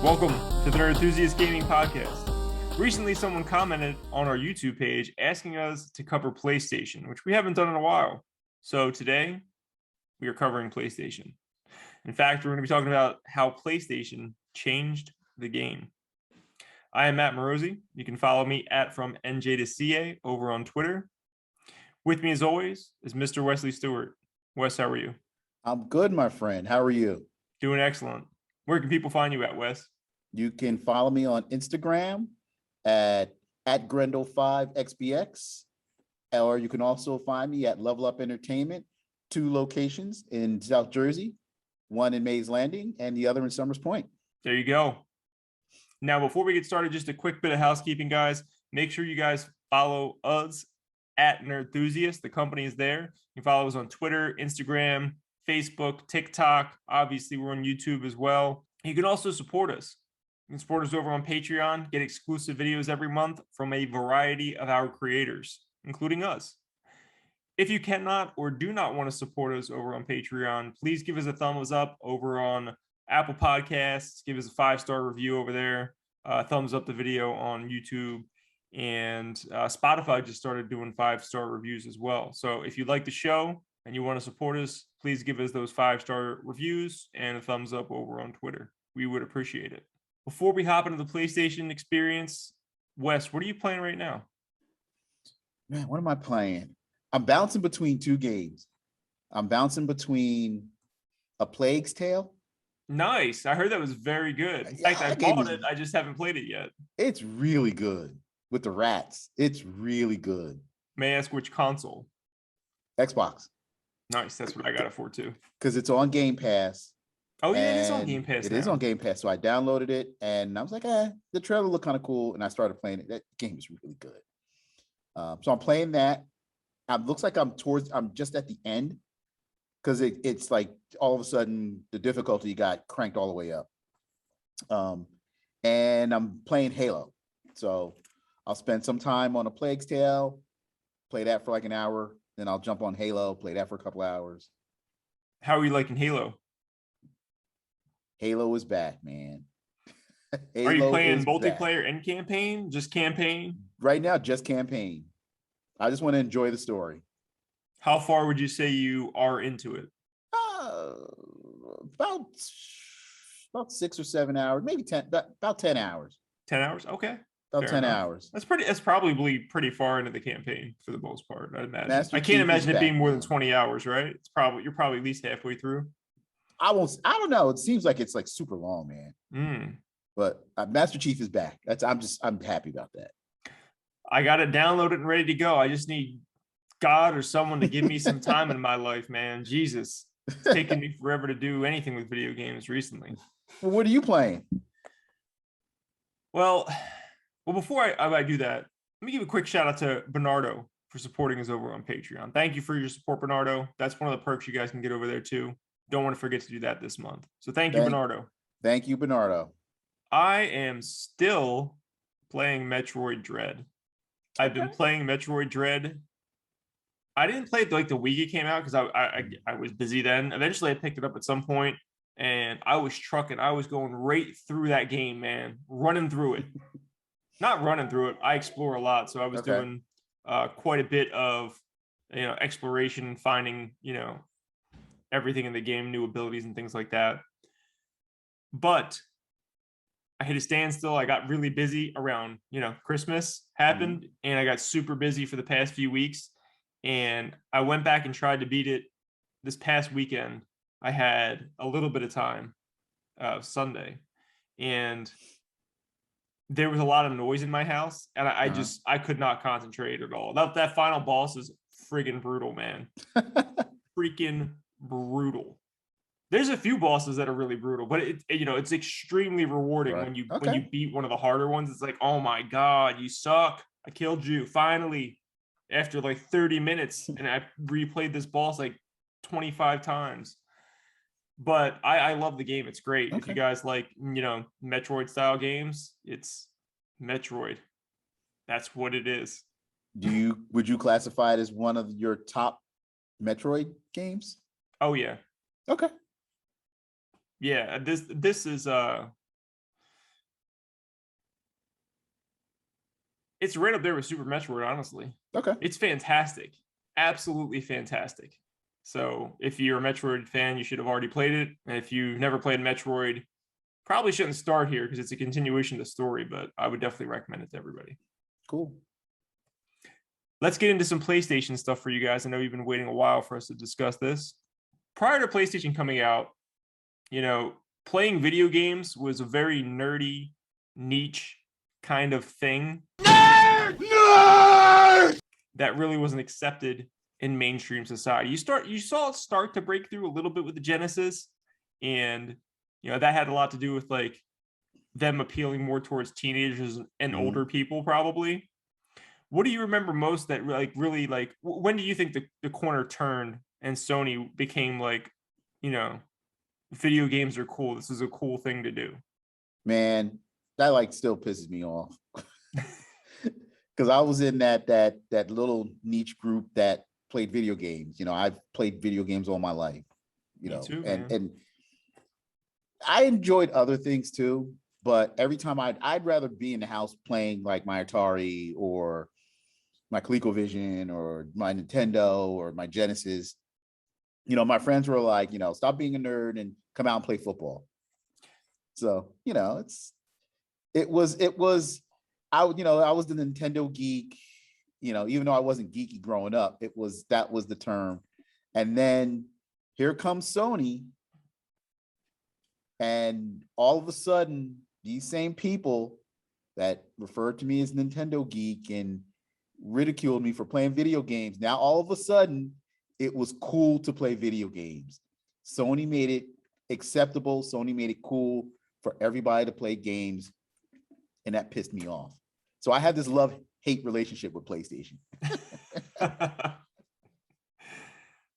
Welcome to the Nerd Enthusiast Gaming Podcast. Recently, someone commented on our YouTube page asking us to cover PlayStation, which we haven't done in a while. So today, we are covering PlayStation. In fact, we're going to be talking about how PlayStation changed the game. I am Matt Morosi. You can follow me at from NJ to CA over on Twitter. With me, as always, is Mr. Wesley Stewart. Wes, how are you? I'm good, my friend. How are you? Doing excellent. Where can people find you at, Wes? You can follow me on Instagram at Grendel5XBX, or you can also find me at Level Up Entertainment, 2 locations in South Jersey, one in Mays Landing and the other in Summers Point. There you go. Now, before we get started, just a quick bit of housekeeping, guys. Make sure you guys follow us at Nerd Enthusiast. The company is there. You can follow us on Twitter, Instagram, Facebook, TikTok. Obviously, we're on YouTube as well. You can also support us. You can support us over on Patreon, get exclusive videos every month from a variety of our creators, including us. If you cannot or do not want to support us over on Patreon, please give us a thumbs up over on Apple Podcasts. Give us a 5-star review over there. Thumbs up the video on YouTube. And Spotify just started doing 5-star reviews as well. So if you like the show and you want to support us, please give us those 5-star reviews and a thumbs up over on Twitter. We would appreciate it. Before we hop into the PlayStation experience, Wes, what are you playing right now? Man, what am I playing? I'm bouncing between 2 games. I'm bouncing between A Plague's Tale. Nice. I heard that was very good. In fact, I bought it. I just haven't played it yet. It's really good with the rats. It's really good. May I ask which console? Xbox. Nice. That's what I got it for too. Because it's on Game Pass. Oh, yeah, it is on Game Pass. It is on Game Pass. So I downloaded it and I was like, the trailer looked kind of cool. And I started playing it. That game is really good. So I'm playing that. Looks like I'm just at the end because it's like all of a sudden the difficulty got cranked all the way up. And I'm playing Halo. So I'll spend some time on A Plague's Tale, play that for like an hour. Then I'll jump on Halo, play that for a couple hours. How are you liking Halo? Halo is back, man. Are you playing multiplayer and campaign? Just campaign? Right now, just campaign. I just want to enjoy the story. How far would you say you are into it? About 6 or 7 hours, maybe 10. About 10 hours. 10 hours? Okay. About 10 hours. That's probably pretty far into the campaign for the most part, I'd imagine. I can't imagine it being more than 20 hours, right? You're probably at least halfway through. I don't know. It seems like it's like super long, man. But Master Chief is back. I'm happy about that. I got it downloaded and ready to go. I just need God or someone to give me some time in my life, man. Jesus, it's taken me forever to do anything with video games recently. Well, what are you playing? Well, before I do that, let me give a quick shout out to Bernardo for supporting us over on Patreon. Thank you for your support, Bernardo. That's one of the perks you guys can get over there too. Don't want to forget to do that this month. So thank you, Bernardo. Thank you, Bernardo. I am still playing Metroid Dread. I've been playing Metroid Dread. I didn't play it like the week it came out because I was busy then. Eventually, I picked it up at some point, and I was trucking. I was going right through that game, man. Running through it. Not running through it. I explore a lot, so I was doing quite a bit of exploration, finding everything in the game, new abilities and things like that. But I hit a standstill. I got really busy around, Christmas happened, and I got super busy for the past few weeks. And I went back and tried to beat it this past weekend. I had a little bit of time, Sunday, and there was a lot of noise in my house, and I could not concentrate at all. That final boss is friggin' brutal, man. Freaking brutal. There's a few bosses that are really brutal, but it's extremely rewarding when you beat one of the harder ones. It's like, oh my God, you suck. I killed you finally after like 30 minutes, and I replayed this boss like 25 times. But I love the game. It's great. If you guys like, Metroid style games, it's Metroid. That's what it is. Would you classify it as one of your top Metroid games? Oh yeah. Okay. Yeah, this is It's right up there with Super Metroid, honestly. Okay. It's fantastic. Absolutely fantastic. So if you're a Metroid fan, you should have already played it. And if you've never played Metroid, probably shouldn't start here because it's a continuation of the story, but I would definitely recommend it to everybody. Cool. Let's get into some PlayStation stuff for you guys. I know you've been waiting a while for us to discuss this. Prior to PlayStation coming out, playing video games was a very nerdy, niche kind of thing. Nerd! Nerd! That really wasn't accepted in mainstream society. You saw it start to break through a little bit with the Genesis, and that had a lot to do with like them appealing more towards teenagers and older people, probably. What do you remember most that like really like when do you think the corner turned and Sony became like, video games are cool, this is a cool thing to do? Man, that like still pisses me off. Because I was in that little niche group that played video games. I've played video games all my life, Me too, and I enjoyed other things too, but every time I'd rather be in the house playing like my Atari or my ColecoVision or my Nintendo or my Genesis. My friends were like, stop being a nerd and come out and play football. So, it was I was the Nintendo geek, even though I wasn't geeky growing up, that was the term. And then here comes Sony. And all of a sudden, these same people that referred to me as Nintendo geek and ridiculed me for playing video games, now all of a sudden it was cool to play video games. Sony made it acceptable. Sony made it cool for everybody to play games, and that pissed me off. So I had this love-hate relationship with PlayStation.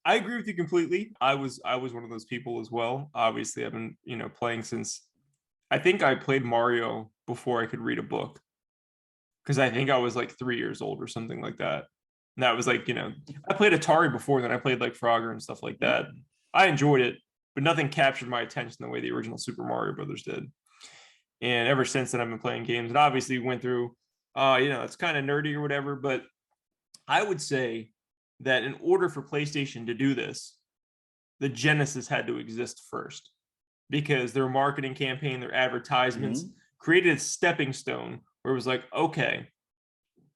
I agree with you completely. I was one of those people as well. Obviously, I've been playing since I think I played Mario before I could read a book, because I think I was like 3 years old or something like that. And that was like I played Atari before, then I played like Frogger and stuff like that. I enjoyed it, but nothing captured my attention the way the original Super Mario Brothers did. And ever since then, I've been playing games, and obviously went through, it's kind of nerdy or whatever, but I would say that in order for PlayStation to do this, the Genesis had to exist first, because their marketing campaign, their advertisements created a stepping stone where it was like, okay,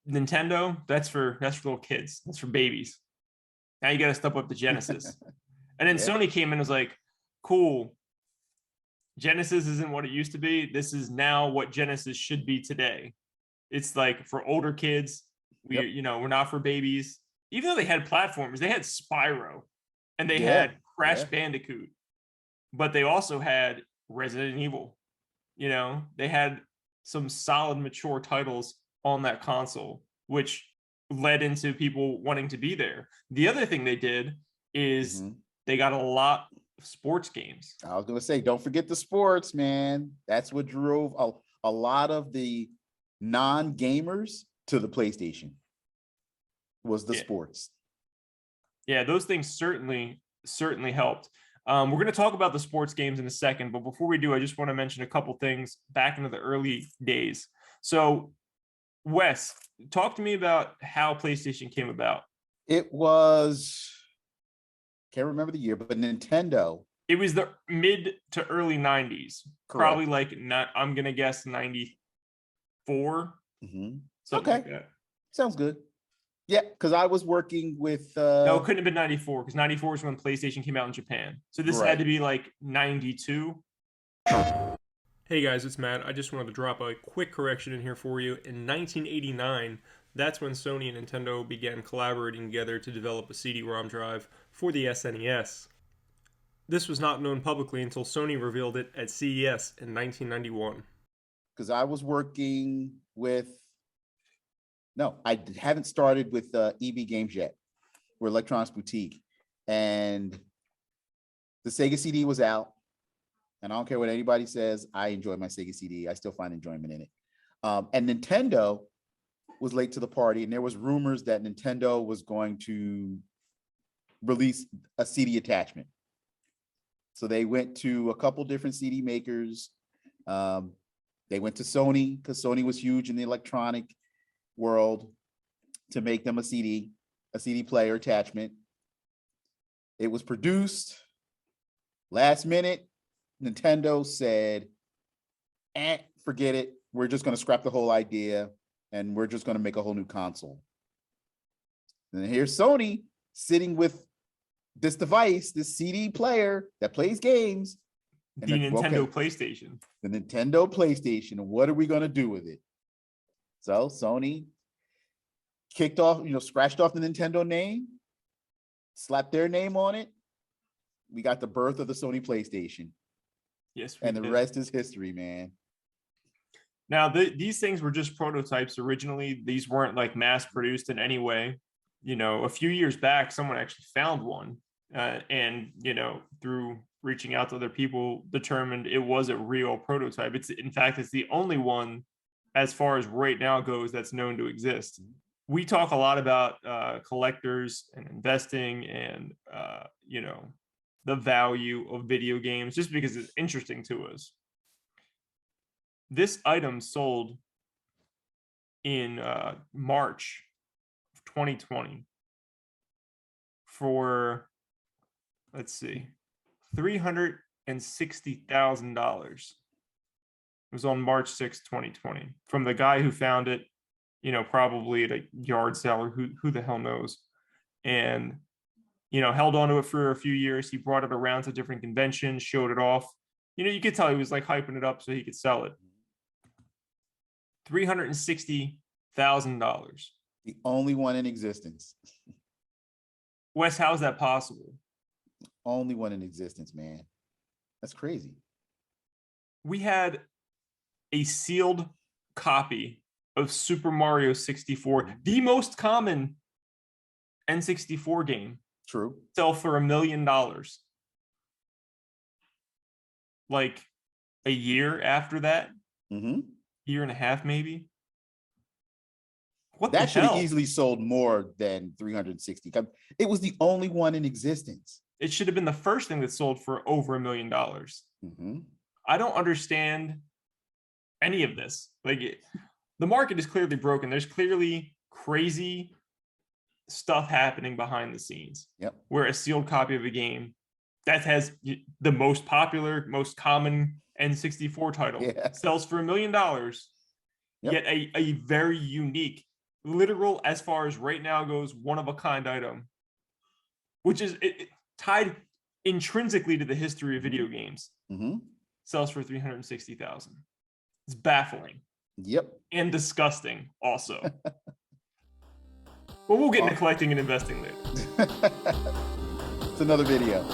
Nintendo, that's for little kids, that's for babies. Now you got to step up the Genesis. And then Sony came in and was like, cool, Genesis isn't what it used to be. This is now what Genesis should be today. It's like for older kids. We're not for babies. Even though they had platformers, they had Spyro and they had Crash Bandicoot, but they also had Resident Evil. They had some solid, mature titles on that console, which led into people wanting to be there. The other thing they did is they got a lot of sports games. I was going to say, don't forget the sports, man. That's what drove a lot of the non-gamers to the PlayStation, was the sports. Yeah, those things certainly helped. We're going to talk about the sports games in a second, but before we do, I just want to mention a couple things back into the early days. So, Wes, talk to me about how PlayStation came about. It was, can't remember the year, but Nintendo. It was the mid to early 90s. Correct. Probably like, I'm going to guess 94. Something like that. Sounds good. Yeah, because I was working with... No, it couldn't have been 94, because 94 is when PlayStation came out in Japan. So this had to be like 92. Hey guys, it's Matt. I just wanted to drop a quick correction in here for you. In 1989, that's when Sony and Nintendo began collaborating together to develop a CD-ROM drive for the SNES. This was not known publicly until Sony revealed it at CES in 1991. Because I was working with... No, I haven't started with EB Games yet. We're Electronics Boutique. And the Sega CD was out. And I don't care what anybody says, I enjoy my Sega CD. I still find enjoyment in it. And Nintendo was late to the party. And there was rumors that Nintendo was going to release a CD attachment. So they went to a couple different CD makers. They went to Sony, because Sony was huge in the electronic world to make them a CD player attachment. It was produced. Last minute, Nintendo said, forget it. We're just going to scrap the whole idea and we're just going to make a whole new console. And then here's Sony sitting with this device, this CD player that plays games. The Nintendo PlayStation. The Nintendo PlayStation. And what are we going to do with it? So Sony kicked off, scratched off the Nintendo name, slapped their name on it. We got the birth of the Sony PlayStation. Yes. And the rest is history, man. Now, these things were just prototypes originally. These weren't like mass produced in any way. A few years back, someone actually found one and, through reaching out to other people, determined it was a real prototype. In fact, it's the only one, as far as right now goes, that's known to exist. We talk a lot about collectors and investing and, the value of video games just because it's interesting to us. This item sold in March of 2020 for, let's see, $360,000. It was on March 6, 2020, from the guy who found it, probably at a yard sale or who the hell knows. And, held on to it for a few years. He brought it around to different conventions, showed it off. You could tell he was like hyping it up so he could sell it. $360,000. The only one in existence. Wes, how is that possible? Only one in existence, man. That's crazy. We had a sealed copy of Super Mario 64, the most common N64 game. True. Sell for $1 million. Like a year after that. Mm-hmm. Year and a half, maybe. What that should have easily sold more than 360. It was the only one in existence. It should have been the first thing that sold for over $1 million. Mm-hmm. I don't understand any of this. The market is clearly broken. There's clearly crazy stuff happening behind the scenes. Yep. Where a sealed copy of a game that has the most popular, most common N64 title sells for $1 million. Yep. Yet a very unique, literal, as far as right now goes, one of a kind item, which is tied intrinsically to the history of video games, sells for $360,000. It's baffling. Yep. And disgusting also. But we'll get into collecting and investing later. It's another video.